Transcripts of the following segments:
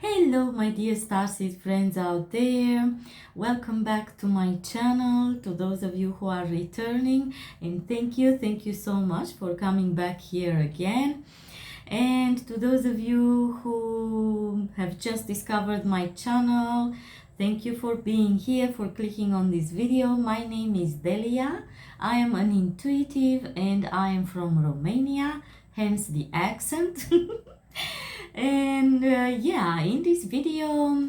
Hello my dear starseed friends out there, welcome back to my channel, to those of you who are returning, and thank you so much for coming back here again. And to those of you who have just discovered my channel, thank you for being here, for clicking on this video. My name is Delia. I am an intuitive and I am from Romania, hence the accent. And yeah, in this video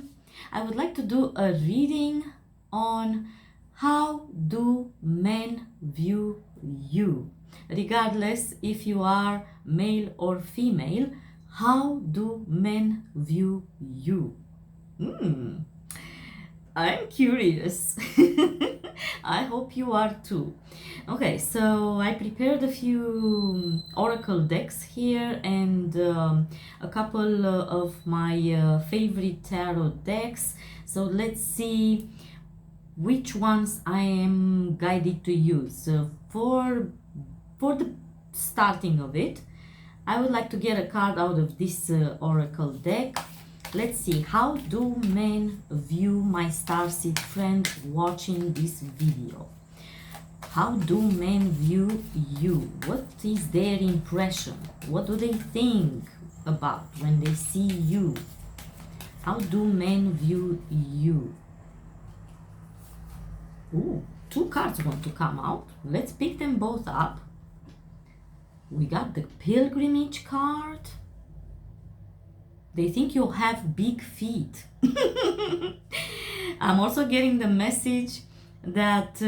I would like to do a reading on how do men view you, regardless if you are male or female. How do men view you? I'm curious. I hope you are too. Okay, so I prepared a few oracle decks here and a couple of my favorite tarot decks. So let's see which ones I am guided to use. For the starting of it, I would like to get a card out of this oracle deck. Let's see, how do men view my starseed friend watching this video? How do men view you? What is their impression? What do they think about when they see you? How do men view you? Ooh, two cards want to come out. Let's pick them both up. We got the pilgrimage card. They think you have big feet. I'm also getting the message that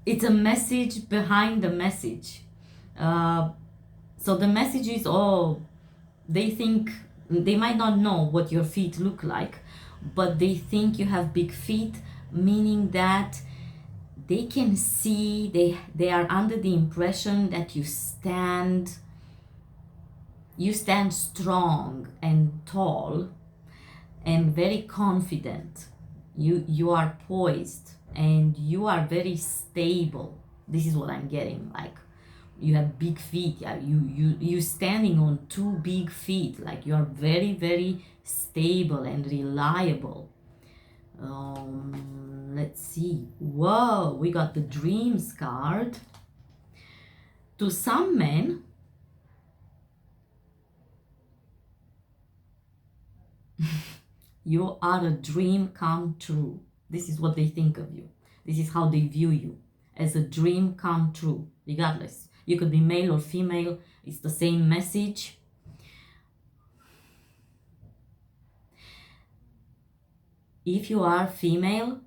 it's a message behind the message. So the message is, oh, they think, they might not know what your feet look like, but they think you have big feet, meaning that they can see, they are under the impression that you stand strong and tall and very confident. You are poised and you are very stable. This is what I'm getting. Like, you have big feet. You standing on two big feet. Like, you are very stable and reliable. Let's see. Whoa, we got the dreams card. To some men, you are a dream come true. This is what they think of you. This is how they view you, as a dream come true, regardless. You could be male or female, it's the same message. If you are female,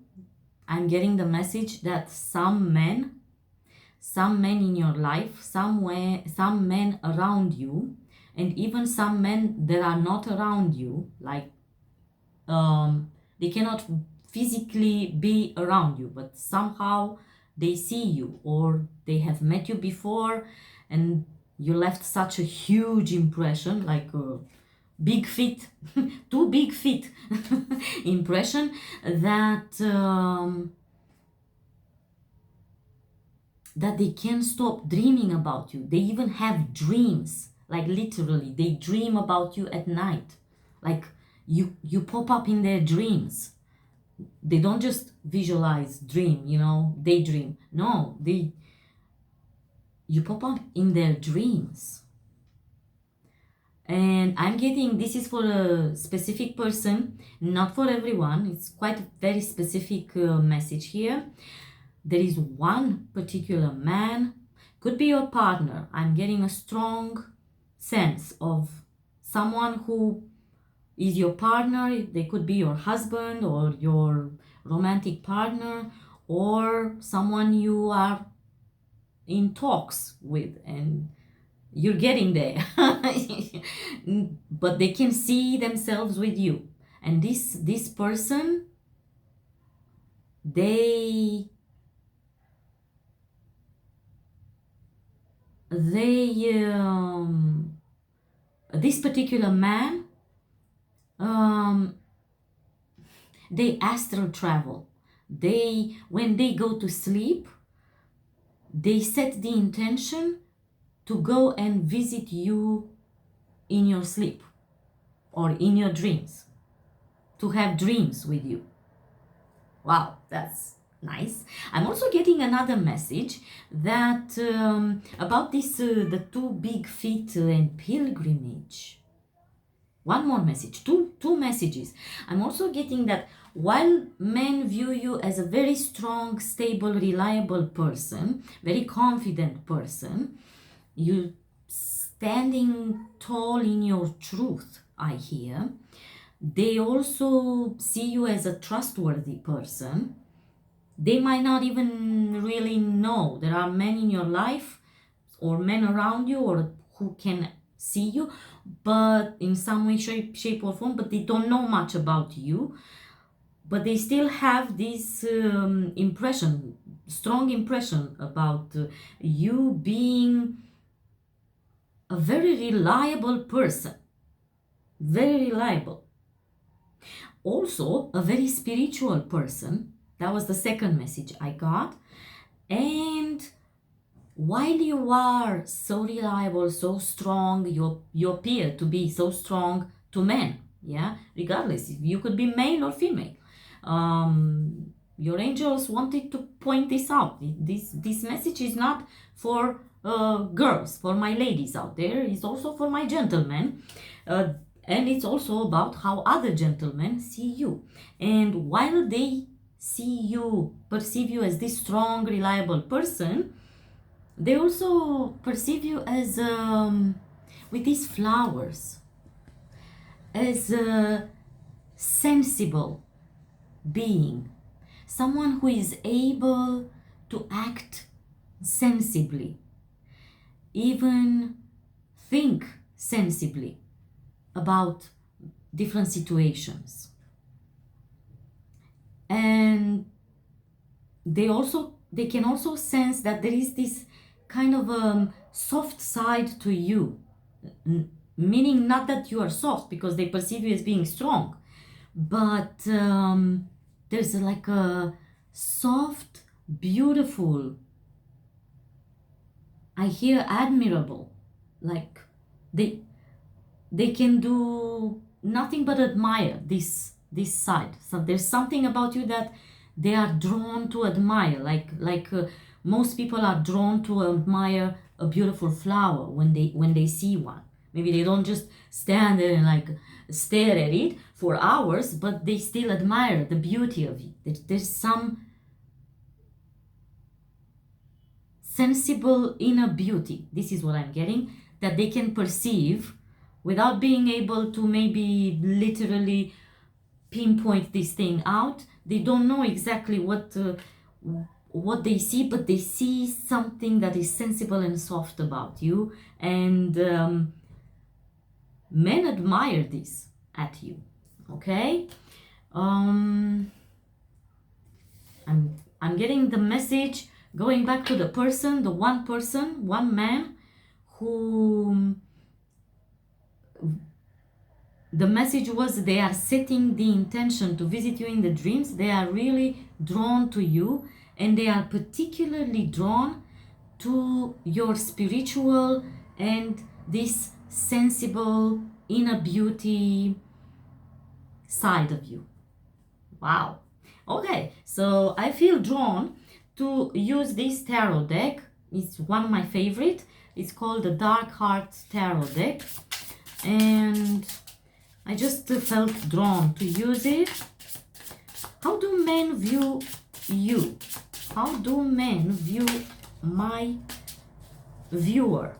I'm getting the message that some men in your life, some men around you, and even some men that are not around you, like they cannot physically be around you, but somehow they see you, or they have met you before and you left such a huge impression, like a big feet, two big feet impression, that that they can't stop dreaming about you. They even have dreams, like literally they dream about you at night. Like, you pop up in their dreams. They don't just visualize, dream, daydream. No, you pop up in their dreams. And I'm getting, this is for a specific person, not for everyone. It's quite a very specific message here. There is one particular man, could be your partner. I'm getting a strong sense of someone who is your partner. They could be your husband or your romantic partner, or someone you are in talks with and you're getting there. But they can see themselves with you. And this person, this particular man, they astral travel. When they go to sleep, they set the intention to go and visit you in your sleep. or in your dreams, to have dreams with you. Wow, that's nice. I'm also getting another message that about this the two big feet and pilgrimage. One more message, two messages. I'm also getting that while men view you as a very strong, stable, reliable person, very confident person, you standing tall in your truth, I hear. They also see you as a trustworthy person. They might not even really know there are men in your life or men around you or who can see you, but in some way, shape or form, but they don't know much about you. But they still have this impression, strong impression about you being a very reliable person. Very reliable. Also, a very spiritual person. That was the second message I got. And while you are so reliable, so strong, you appear to be so strong to men. Yeah, regardless, you could be male or female. Your angels wanted to point this out. This message is not for girls, for my ladies out there. It's also for my gentlemen. And it's also about how other gentlemen see you. And while they see you, perceive you as this strong, reliable person, they also perceive you as, with these flowers, as a sensible being. Someone who is able to act sensibly, even think sensibly about different situations. And they can also sense that there is this kind of soft side to you, meaning not that you are soft because they perceive you as being strong, but there's like a soft, beautiful, I hear admirable, like they can do nothing but admire this side. So there's something about you that they are drawn to admire, like most people are drawn to admire a beautiful flower when they see one. Maybe they don't just stand there and like stare at it for hours, but they still admire the beauty of it. There's some sensible inner beauty, this is what I'm getting, that they can perceive without being able to maybe literally pinpoint this thing out. They don't know exactly what they see, but they see something that is sensible and soft about you, and men admire this at you. Okay, I'm getting the message going back to the person, the one man who the message was they are setting the intention to visit you in the dreams. They are really drawn to you, and they are particularly drawn to your spiritual and this sensible inner beauty side of you. Wow. Okay, so I feel drawn to use this tarot deck. It's one of my favorite. It's called the Dark Heart Tarot deck, and I just felt drawn to use it. How do men view you? How do men view my viewer?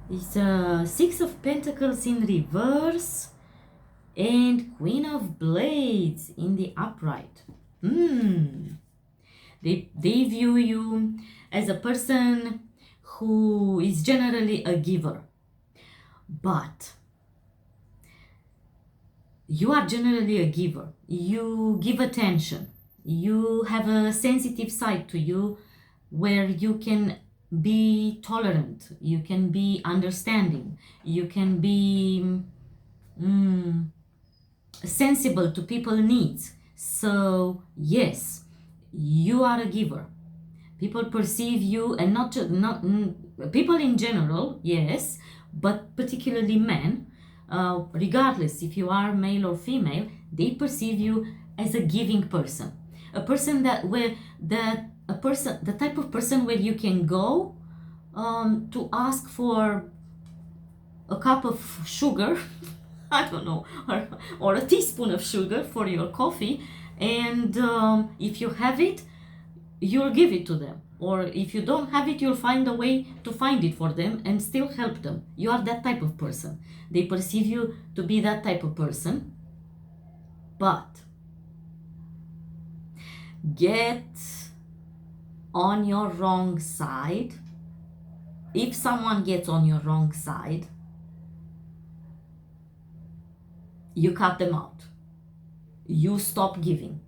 It's a Six of Pentacles in reverse and Queen of Blades in the upright. They view you as a person who is generally a giver, but you are generally a giver. You give attention. You have a sensitive side to you where you can be tolerant. You can be understanding. You can be sensible to people's needs. So yes, you are a giver. People perceive you, and not people in general, yes, but particularly men, regardless if you are male or female, they perceive you as a giving person, a person the type of person where you can go to ask for a cup of sugar, I don't know, or a teaspoon of sugar for your coffee, and if you have it, you'll give it to them. Or if you don't have it, you'll find a way to find it for them and still help them. You are that type of person. They perceive you to be that type of person. But get on your wrong side. If someone gets on your wrong side, you cut them out. You stop giving.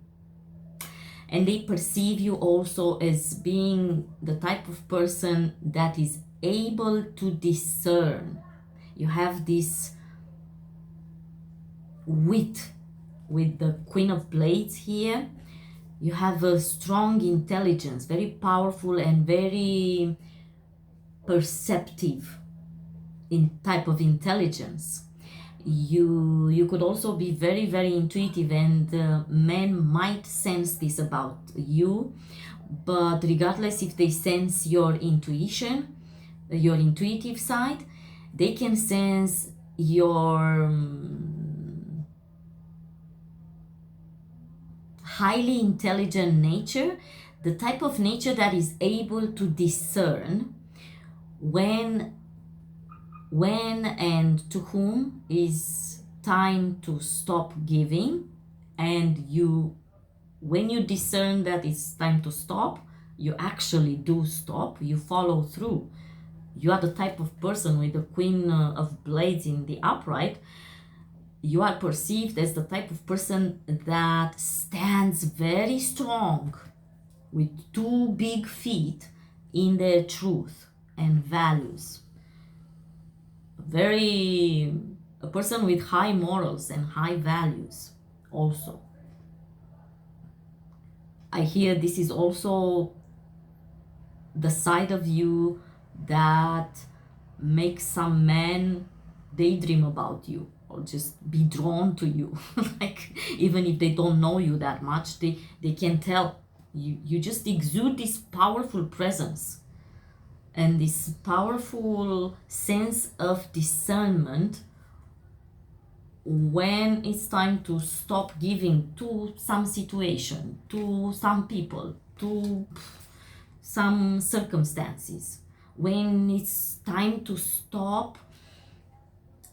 And they perceive you also as being the type of person that is able to discern. You have this wit with the Queen of Blades here. You have a strong intelligence, very powerful and very perceptive in type of intelligence. You could also be very, very intuitive, and men might sense this about you. But regardless if they sense your intuition, your intuitive side, they can sense your highly intelligent nature, the type of nature that is able to discern when and to whom is time to stop giving. And when you discern that it's time to stop, you actually do stop, you follow through. You are the type of person with the Queen of Blades in the upright. You are perceived as the type of person that stands very strong with 2 big feet in their truth and values. A person with high morals and high values also. I hear this is also the side of you that makes some men daydream about you or just be drawn to you. Like, even if they don't know you that much, they can tell. You just exude this powerful presence and this powerful sense of discernment when it's time to stop giving to some situation, to some people, to some circumstances, when it's time to stop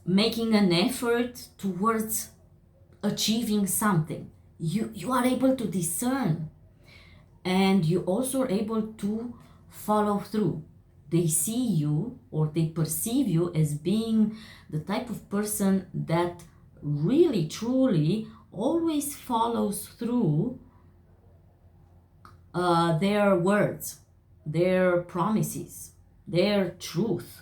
making an effort towards achieving something. You are able to discern, and you also are able to follow through. They see you, or they perceive you as being the type of person that really truly always follows through their words, their promises, their truth,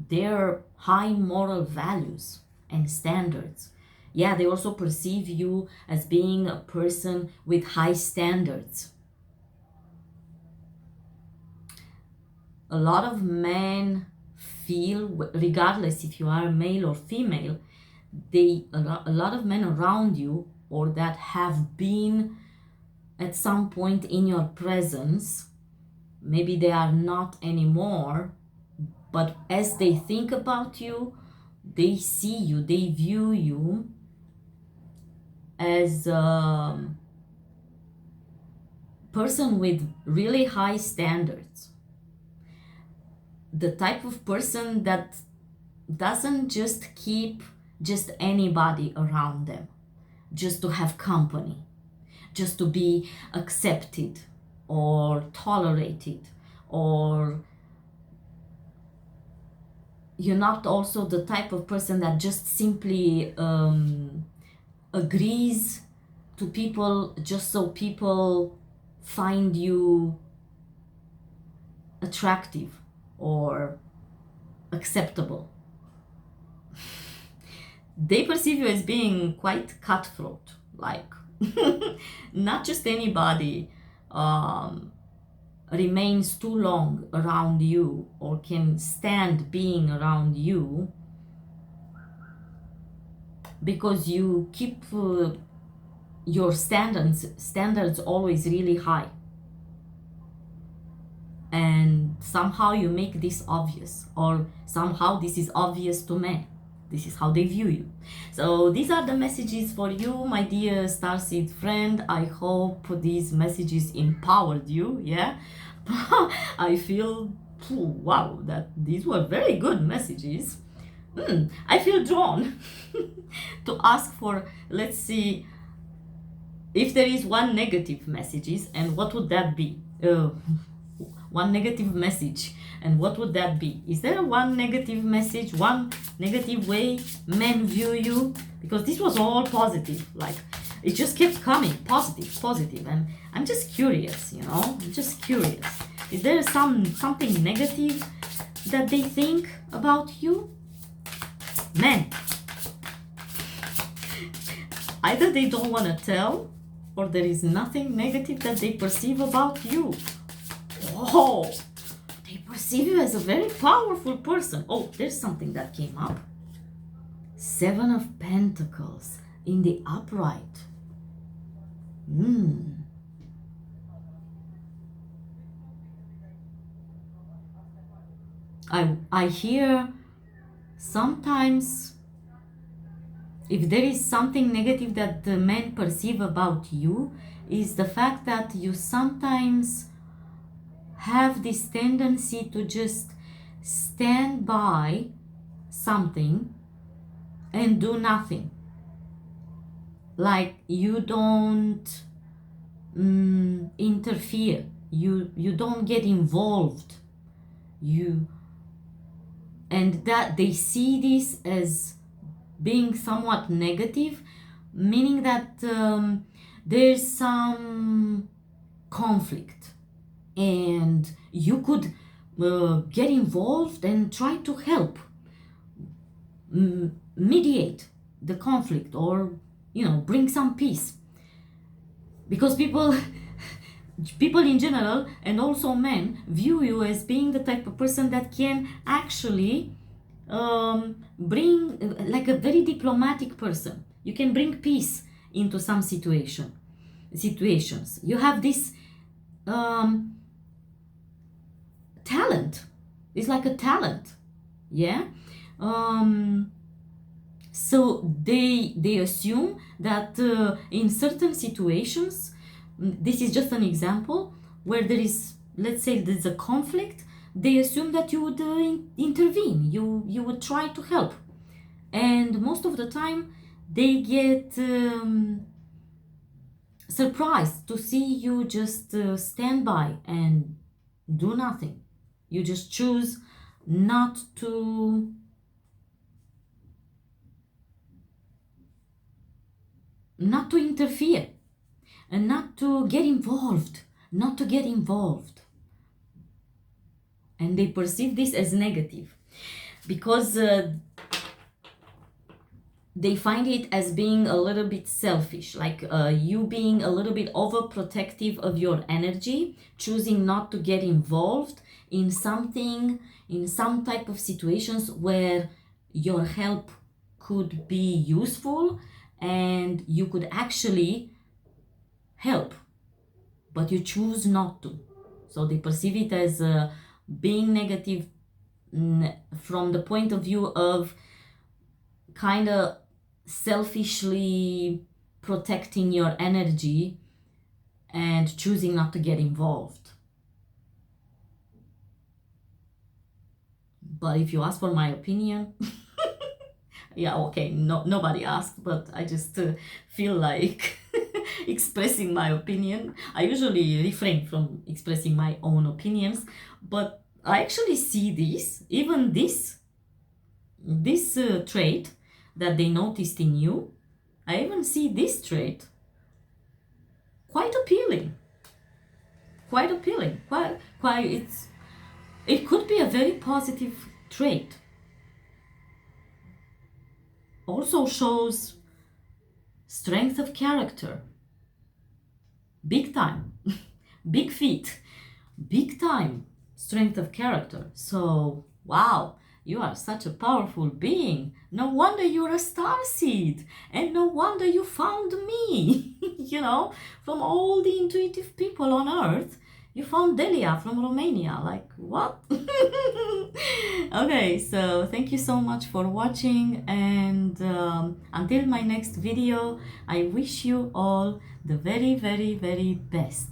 their high moral values and standards. Yeah, they also perceive you as being a person with high standards. A lot of men feel, regardless if you are male or female, a lot of men around you, or that have been at some point in your presence, maybe they are not anymore, but as they think about you, they see you, they view you as a person with really high standards. The type of person that doesn't just keep just anybody around them, just to have company, just to be accepted or tolerated, or you're not also the type of person that just simply agrees to people just so people find you attractive or acceptable. They perceive you as being quite cutthroat, like not just anybody remains too long around you or can stand being around you because you keep your standards always really high, and somehow you make this obvious, or somehow this is obvious to men. This is how they view you. So these are the messages for you, my dear starseed friend. I hope these messages empowered you. Yeah. I feel, wow, that these were very good messages. I feel drawn to ask for, let's see, if there is one negative messages, and what would that be? One negative message, and what would that be? Is there one negative message, one negative way men view you? Because this was all positive, like it just kept coming, positive, and I'm just curious, I'm just curious. Is there something negative that they think about you? Men, either they don't want to tell, or there is nothing negative that they perceive about you. Oh, they perceive you as a very powerful person. Oh, there's something that came up. 7 of Pentacles in the upright. I hear sometimes, if there is something negative that the men perceive about you, is the fact that you sometimes have this tendency to just stand by something and do nothing. Like you don't interfere, you don't get involved, and that they see this as being somewhat negative, meaning that there's some conflict, and you could get involved and try to help mediate the conflict, or bring some peace, because people in general, and also men, view you as being the type of person that can actually bring, like a very diplomatic person. You can bring peace into some situations. You have this talent. It's like a talent. Yeah. So they assume that in certain situations, this is just an example, where there is, let's say there's a conflict, they assume that you would intervene, you would try to help, and most of the time they get surprised to see you just stand by and do nothing. You just choose not to interfere, and not to get involved. And they perceive this as negative, because they find it as being a little bit selfish, like you being a little bit overprotective of your energy, choosing not to get involved in something, in some type of situations where your help could be useful and you could actually help, but you choose not to. So they perceive it as being negative from the point of view of kind of selfishly protecting your energy and choosing not to get involved. But if you ask for my opinion, yeah, okay, nobody asked, but I just feel like expressing my opinion. I usually refrain from expressing my own opinions, but I actually see this, even this trait that they noticed in you. I even see this trait quite appealing. Quite it could be a very positive trait. Also shows strength of character. Big time. Big feat. Big time strength of character. So, wow. You are such a powerful being. No wonder you're a star seed. And no wonder you found me. You know, from all the intuitive people on earth, you found Delia from Romania. Like, what? Okay, so thank you so much for watching. And until my next video, I wish you all the very, very, very best.